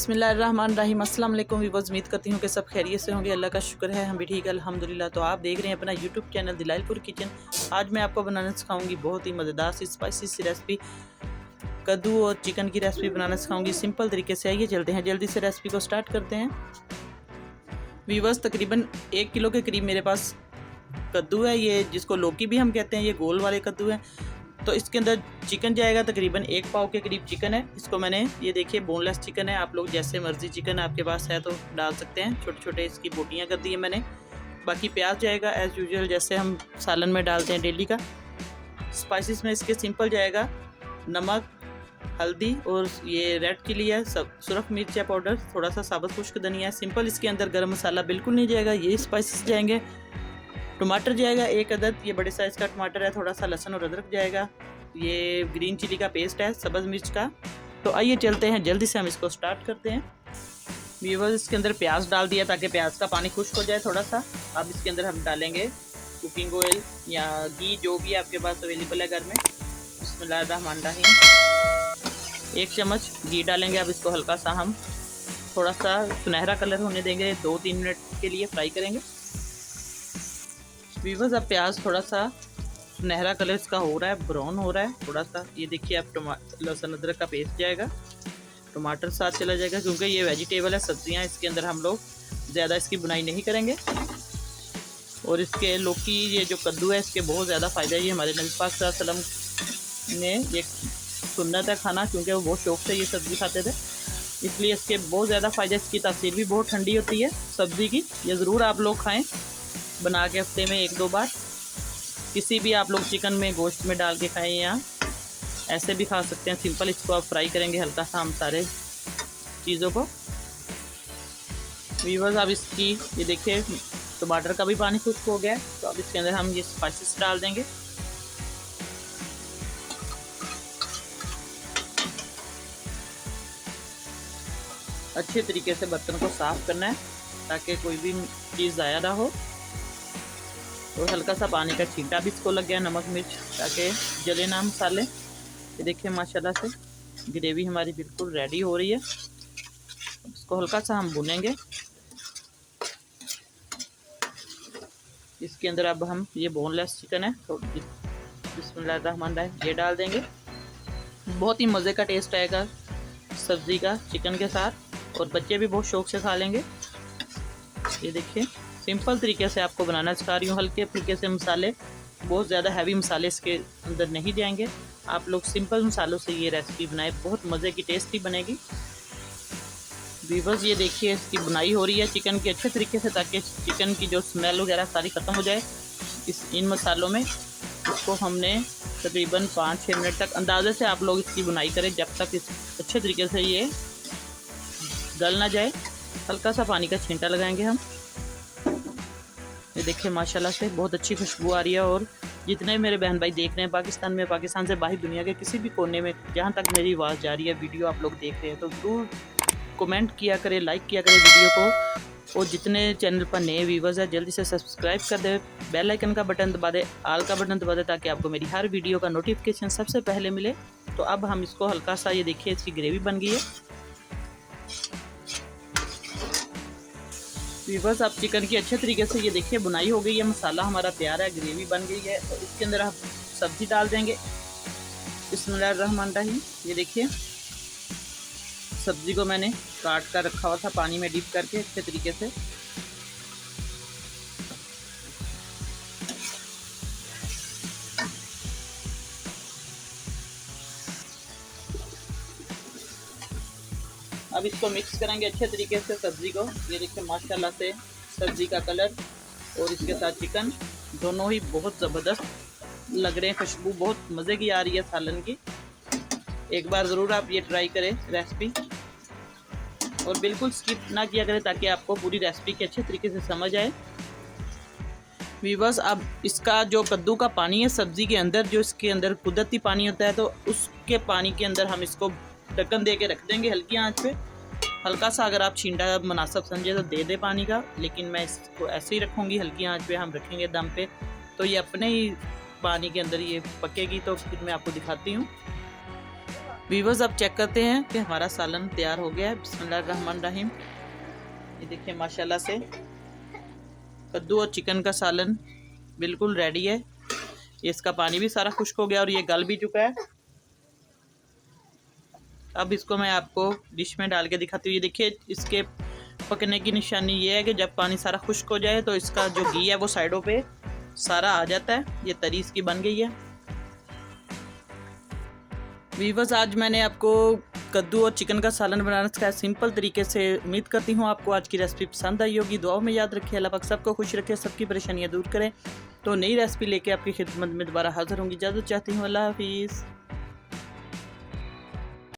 बिस्मिल्लाहिर्रहमानिर्रहीम। अस्सलाम वालेकुम वीवर्स, उम्मीद करती हूँ कि सब खैरियत से होंगे। अल्लाह का शुक्र है, हम भी ठीक है अल्हम्दुलिल्लाह। तो आप देख रहे हैं अपना यूट्यूब चैनल दिलालपुर किचन। आज मैं आपको बनाना सिखाऊंगी बहुत ही मज़ेदार सी स्पाइसी सी रेसिपी, कद्दू और चिकन की रेसिपी बनाना सिखाऊंगी सिंपल तरीके से। आइए चलते हैं, जल्दी से रेसिपी को स्टार्ट करते हैं। वीवर्स, तकरीबन 1 किलो के करीब मेरे पास कद्दू है, ये जिसको लौकी भी हम कहते हैं, ये गोल वाले कद्दू हैं। तो इसके अंदर चिकन जाएगा, तकरीबन 1 पाव के करीब चिकन है। इसको मैंने, ये देखिए बोनलेस चिकन है, आप लोग जैसे मर्ज़ी चिकन आपके पास है तो डाल सकते हैं। छोटे छोटे इसकी बोटियाँ कर दी है मैंने। बाकी प्याज जाएगा एज़ यूजुअल, जैसे हम सालन में डालते हैं डेली का। स्पाइसेस में इसके सिंपल जाएगा नमक, हल्दी और ये रेड चिली है, सब सुरख मिर्च पाउडर, थोड़ा सा साबुत खुश्क धनिया है। सिंपल इसके अंदर गरम मसाला बिल्कुल नहीं जाएगा, ये स्पाइसेस जाएंगे। टमाटर जाएगा 1 अदद, ये बड़े साइज़ का टमाटर है। थोड़ा सा लहसुन और अदरक जाएगा। ये ग्रीन चिली का पेस्ट है, सब्ज़ मिर्च का। तो आइए चलते हैं, जल्दी से हम इसको स्टार्ट करते हैं। व्यूअर्स, इसके अंदर प्याज डाल दिया ताकि प्याज का पानी खुश्क हो जाए थोड़ा सा। अब इसके अंदर हम डालेंगे कुकिंग ऑयल या घी, जो भी आपके पास अवेलेबल है घर में। बिस्मिल्लाहिर्रहमानिर्रहीम, 1 चम्मच घी डालेंगे। अब इसको हल्का सा हम थोड़ा सा सुनहरा कलर होने देंगे, 2-3 मिनट के लिए फ्राई करेंगे। व्यूअर्स, अब प्याज थोड़ा सा सुनहरा कलर इसका हो रहा है, ब्राउन हो रहा है थोड़ा सा। ये देखिए, अब लहसुन अदरक का पेस्ट जाएगा, टमाटर साथ चला जाएगा, क्योंकि ये वेजिटेबल है, सब्जियां, इसके अंदर हम लोग ज़्यादा इसकी बुनाई नहीं करेंगे। और इसके लौकी, ये जो कद्दू है, इसके बहुत ज़्यादा फ़ायदा है। ये हमारे नबी पाक सल्लल्लाहु अलैहि वसल्लम ने ये सुन्नत है खाना, क्योंकि वो बहुत शौक़ से ये सब्ज़ी खाते थे, इसलिए इसके बहुत ज़्यादा फ़ायदा। इसकी तासीर भी बहुत ठंडी होती है सब्ज़ी की। ये ज़रूर आप लोग खाएँ बना के, हफ्ते में 1-2 बार। किसी भी आप लोग चिकन में, गोश्त में डाल के खाएं, या ऐसे भी खा सकते हैं सिंपल। इसको आप फ्राई करेंगे हल्का सा हम सारे चीज़ों को। व्यूअर्स, अब इसकी, ये देखिए टमाटर का भी पानी खुश्क हो गया है। तो अब इसके अंदर हम ये स्पाइसेस डाल देंगे। अच्छे तरीके से बर्तन को साफ़ करना है ताकि कोई भी चीज़ ज़ाया ना हो। और हल्का सा पानी का छींटा भी इसको लग गया, नमक मिर्च, ताकि जले ना मसाले। ये देखिए माशाल्लाह से ग्रेवी हमारी बिल्कुल रेडी हो रही है। इसको हल्का सा हम भुनेंगे। इसके अंदर अब हम, ये बोनलेस चिकन है, तो बिस्मिल्लाहिर्रहमानिर्रहीम ये डाल देंगे। बहुत ही मज़े का टेस्ट आएगा सब्ज़ी का चिकन के साथ, और बच्चे भी बहुत शौक़ से खा लेंगे। ये देखिए, सिंपल तरीके से आपको बनाना सिखा रही हूँ। हल्के फुल्के से मसाले, बहुत ज़्यादा हैवी मसाले इसके अंदर नहीं जाएंगे। आप लोग सिंपल मसालों से ये रेसिपी बनाएं, बहुत मज़े की टेस्टी बनेगी। व्यूअर्स, ये देखिए इसकी बुनाई हो रही है चिकन की अच्छे तरीके से, ताकि चिकन की जो स्मेल वगैरह सारी ख़त्म हो जाए इन मसालों में। इसको हमने तकरीबन 5-6 मिनट तक अंदाजे से आप लोग इसकी बुनाई करें, जब तक इस अच्छे तरीके से ये गल ना जाए। हल्का सा पानी का छींटा लगाएंगे हम। ये देखिए माशाल्लाह से बहुत अच्छी खुशबू आ रही है। और जितने मेरे बहन भाई देख रहे हैं पाकिस्तान में, पाकिस्तान से बाहर दुनिया के किसी भी कोने में, जहाँ तक मेरी आवाज़ जा रही है, वीडियो आप लोग देख रहे हैं, तो ज़रूर कमेंट किया करें, लाइक किया करें वीडियो को। और जितने चैनल पर नए व्यूवर्स हैं, जल्दी से सब्सक्राइब कर दें, बेल आइकन का बटन दबा दें, आल का बटन दबा दें, ताकि आपको मेरी हर वीडियो का नोटिफिकेशन सबसे पहले मिले। तो अब हम इसको हल्का सा, ये देखिए इसकी ग्रेवी बन गई है। व्यूअर्स, अब चिकन की अच्छे तरीके से, ये देखिए बुनाई हो गई है, मसाला हमारा तैयार है, ग्रेवी बन गई है। तो इसके अंदर हम सब्ज़ी डाल देंगे। बिस्मिल्लाहिर्रहमानिर्रहीम, ये देखिए सब्ज़ी को मैंने काट कर रखा हुआ था, पानी में डिप करके अच्छे तरीके से। अब इसको मिक्स करेंगे अच्छे तरीके से सब्ज़ी को। ये देखिए माशाल्लाह से सब्ज़ी का कलर और इसके साथ चिकन दोनों ही बहुत ज़बरदस्त लग रहे हैं। खुशबू बहुत मज़े की आ रही है सालन की। एक बार ज़रूर आप ये ट्राई करें रेसिपी, और बिल्कुल स्किप ना किया करें, ताकि आपको पूरी रेसिपी के अच्छे तरीके से समझ आए। व्यूअर्स, अब इसका जो कद्दू का पानी है सब्ज़ी के अंदर, जो इसके अंदर कुदरती पानी होता है, तो उसके पानी के अंदर हम इसको ढक्कन दे के रख देंगे हल्की आंच पे। हल्का सा अगर आप छींटा मुनासिब समझे तो दे दे पानी का, लेकिन मैं इसको ऐसे ही रखूँगी, हल्की आंच पे हम रखेंगे दम पे। तो ये अपने ही पानी के अंदर ये पकेगी। तो फिर मैं आपको दिखाती हूँ। व्यूअर्स अब चेक करते हैं कि हमारा सालन तैयार हो गया है। बिस्मिल्लाहिर्रहमानिर्रहीम। ये देखिए माशाल्लाह से कद्दू और चिकन का सालन बिल्कुल रेडी है। इसका पानी भी सारा खुश्क हो गया और ये गल भी चुका है। अब इसको मैं आपको डिश में डाल के दिखाती हूँ। ये देखिए इसके पकने की निशानी ये है कि जब पानी सारा खुश्क हो जाए तो इसका जो घी है वो साइडों पे सारा आ जाता है। ये तरी इसकी बन गई है। वीवर्स आज मैंने आपको कद्दू और चिकन का सालन बनाना सिखाया सिंपल तरीके से। उम्मीद करती हूँ आपको आज की रेसिपी पसंद आई होगी। दुआओं में याद रखिए। अल्लाह पाक सबको खुश रखे, सबकी परेशानियाँ दूर करें। तो नई रेसिपी लेके आपकी खिदमत में दोबारा हाजिर होंगी। इजाज़त चाहती हूँ। अल्लाह हाफिज़।